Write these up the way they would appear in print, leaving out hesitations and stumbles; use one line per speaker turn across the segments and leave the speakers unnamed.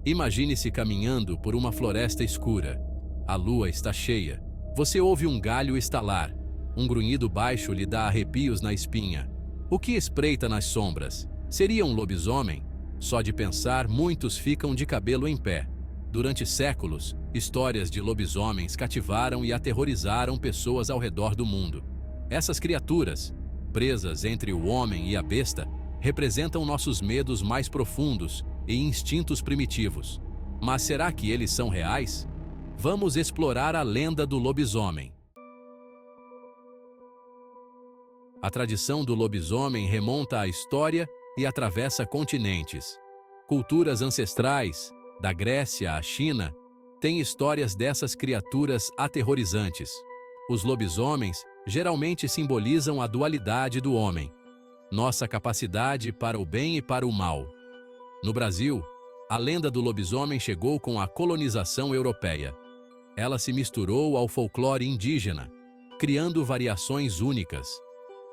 Imagine-se caminhando por uma floresta escura. A lua está cheia. Você ouve um galho estalar. Um grunhido baixo lhe dá arrepios na espinha. O que espreita nas sombras? Seria um lobisomem? Só de pensar, muitos ficam de cabelo em pé. Durante séculos, histórias de lobisomens cativaram e aterrorizaram pessoas ao redor do mundo. Essas criaturas, presas entre o homem e a besta, representam nossos medos mais profundos e instintos primitivos. Mas será que eles são reais? Vamos explorar a lenda do lobisomem. A tradição do lobisomem remonta à história e atravessa continentes. Culturas ancestrais, da Grécia à China, têm histórias dessas criaturas aterrorizantes. Os lobisomens geralmente simbolizam a dualidade do homem, nossa capacidade para o bem e para o mal. No Brasil, a lenda do lobisomem chegou com a colonização europeia. Ela se misturou ao folclore indígena, criando variações únicas.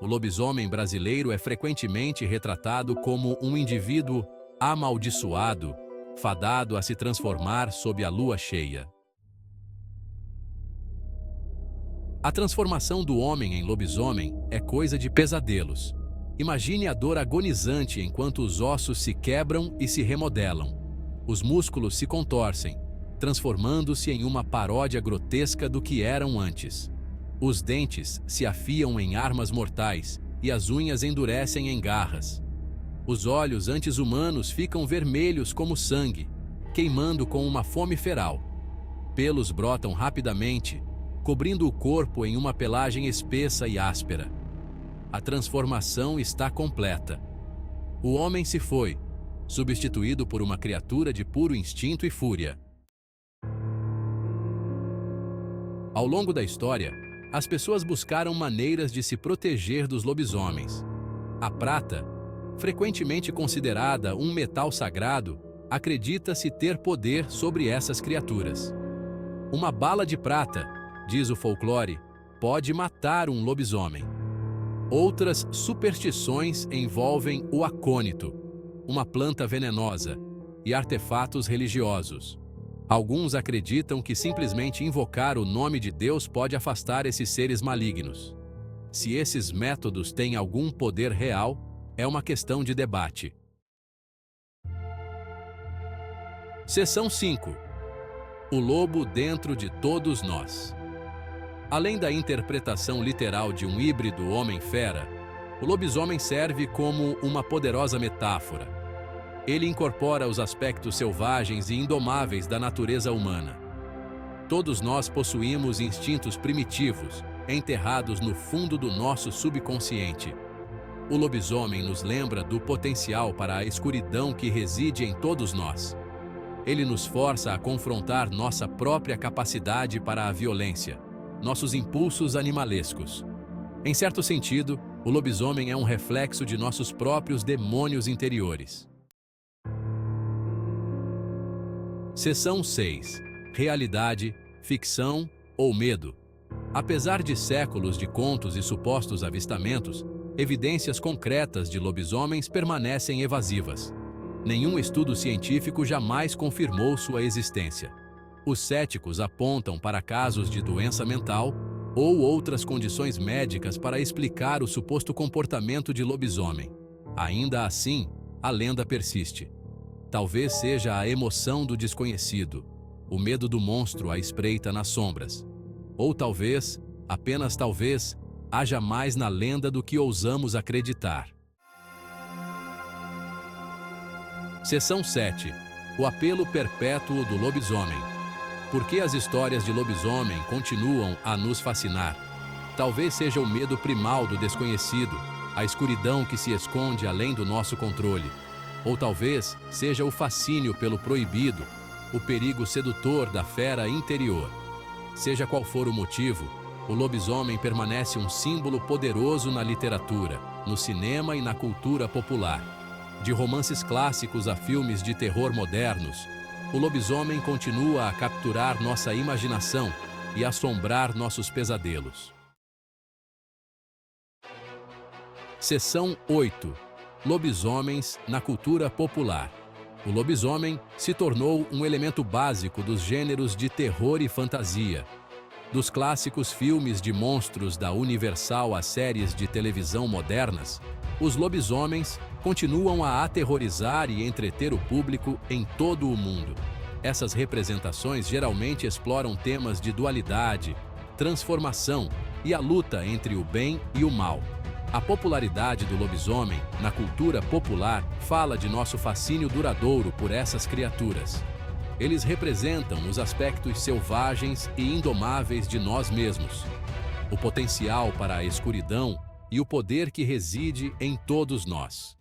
O lobisomem brasileiro é frequentemente retratado como um indivíduo amaldiçoado, fadado a se transformar sob a lua cheia. A transformação do homem em lobisomem é coisa de pesadelos. Imagine a dor agonizante enquanto os ossos se quebram e se remodelam. Os músculos se contorcem, transformando-se em uma paródia grotesca do que eram antes. Os dentes se afiam em armas mortais e as unhas endurecem em garras. Os olhos antes humanos ficam vermelhos como sangue, queimando com uma fome feral. Pelos brotam rapidamente, cobrindo o corpo em uma pelagem espessa e áspera. A transformação está completa. O homem se foi, substituído por uma criatura de puro instinto e fúria. Ao longo da história, as pessoas buscaram maneiras de se proteger dos lobisomens. A prata, frequentemente considerada um metal sagrado, acredita-se ter poder sobre essas criaturas. Uma bala de prata, diz o folclore, pode matar um lobisomem. Outras superstições envolvem o acônito, uma planta venenosa, e artefatos religiosos. Alguns acreditam que simplesmente invocar o nome de Deus pode afastar esses seres malignos. Se esses métodos têm algum poder real, é uma questão de debate. Seção 5. O lobo dentro de todos nós. Além da interpretação literal de um híbrido homem-fera, o lobisomem serve como uma poderosa metáfora. Ele incorpora os aspectos selvagens e indomáveis da natureza humana. Todos nós possuímos instintos primitivos, enterrados no fundo do nosso subconsciente. O lobisomem nos lembra do potencial para a escuridão que reside em todos nós. Ele nos força a confrontar nossa própria capacidade para a violência, nossos impulsos animalescos. Em certo sentido, o lobisomem é um reflexo de nossos próprios demônios interiores. Seção 6. Realidade, ficção ou medo. Apesar de séculos de contos e supostos avistamentos, evidências concretas de lobisomens permanecem evasivas. Nenhum estudo científico jamais confirmou sua existência. Os céticos apontam para casos de doença mental ou outras condições médicas para explicar o suposto comportamento de lobisomem. Ainda assim, a lenda persiste. Talvez seja a emoção do desconhecido, o medo do monstro à espreita nas sombras. Ou talvez, apenas talvez, haja mais na lenda do que ousamos acreditar. Seção 7. O apelo perpétuo do lobisomem. Por que as histórias de lobisomem continuam a nos fascinar? Talvez seja o medo primal do desconhecido, a escuridão que se esconde além do nosso controle. Ou talvez seja o fascínio pelo proibido, o perigo sedutor da fera interior. Seja qual for o motivo, o lobisomem permanece um símbolo poderoso na literatura, no cinema e na cultura popular. De romances clássicos a filmes de terror modernos, o lobisomem continua a capturar nossa imaginação e assombrar nossos pesadelos. Seção 8. Lobisomens na cultura popular. O lobisomem se tornou um elemento básico dos gêneros de terror e fantasia. Dos clássicos filmes de monstros da Universal às séries de televisão modernas, os lobisomens continuam a aterrorizar e entreter o público em todo o mundo. Essas representações geralmente exploram temas de dualidade, transformação e a luta entre o bem e o mal. A popularidade do lobisomem na cultura popular fala de nosso fascínio duradouro por essas criaturas. Eles representam os aspectos selvagens e indomáveis de nós mesmos, o potencial para a escuridão e o poder que reside em todos nós.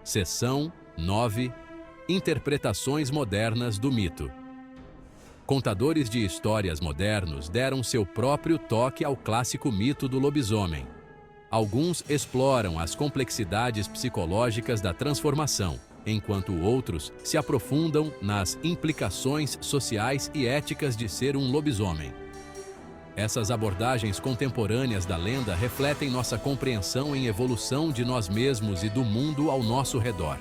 Seção 9. Interpretações modernas do mito. Contadores de histórias modernos deram seu próprio toque ao clássico mito do lobisomem. Alguns exploram as complexidades psicológicas da transformação, enquanto outros se aprofundam nas implicações sociais e éticas de ser um lobisomem. Essas abordagens contemporâneas da lenda refletem nossa compreensão em evolução de nós mesmos e do mundo ao nosso redor.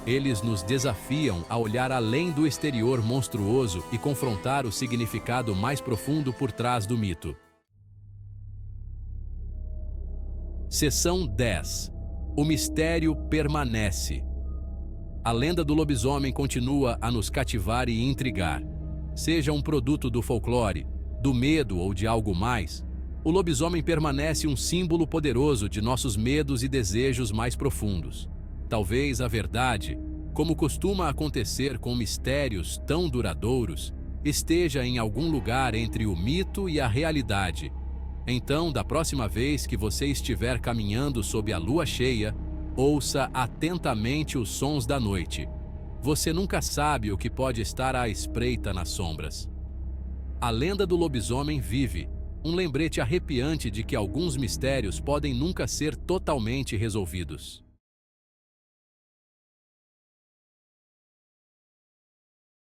Eles nos desafiam a olhar além do exterior monstruoso e confrontar o significado mais profundo por trás do mito. Seção 10. O mistério permanece. A lenda do lobisomem continua a nos cativar e intrigar. Seja um produto do folclore, do medo ou de algo mais, o lobisomem permanece um símbolo poderoso de nossos medos e desejos mais profundos. Talvez a verdade, como costuma acontecer com mistérios tão duradouros, esteja em algum lugar entre o mito e a realidade. Então, da próxima vez que você estiver caminhando sob a lua cheia, ouça atentamente os sons da noite. Você nunca sabe o que pode estar à espreita nas sombras. A lenda do lobisomem vive, um lembrete arrepiante de que alguns mistérios podem nunca ser totalmente resolvidos.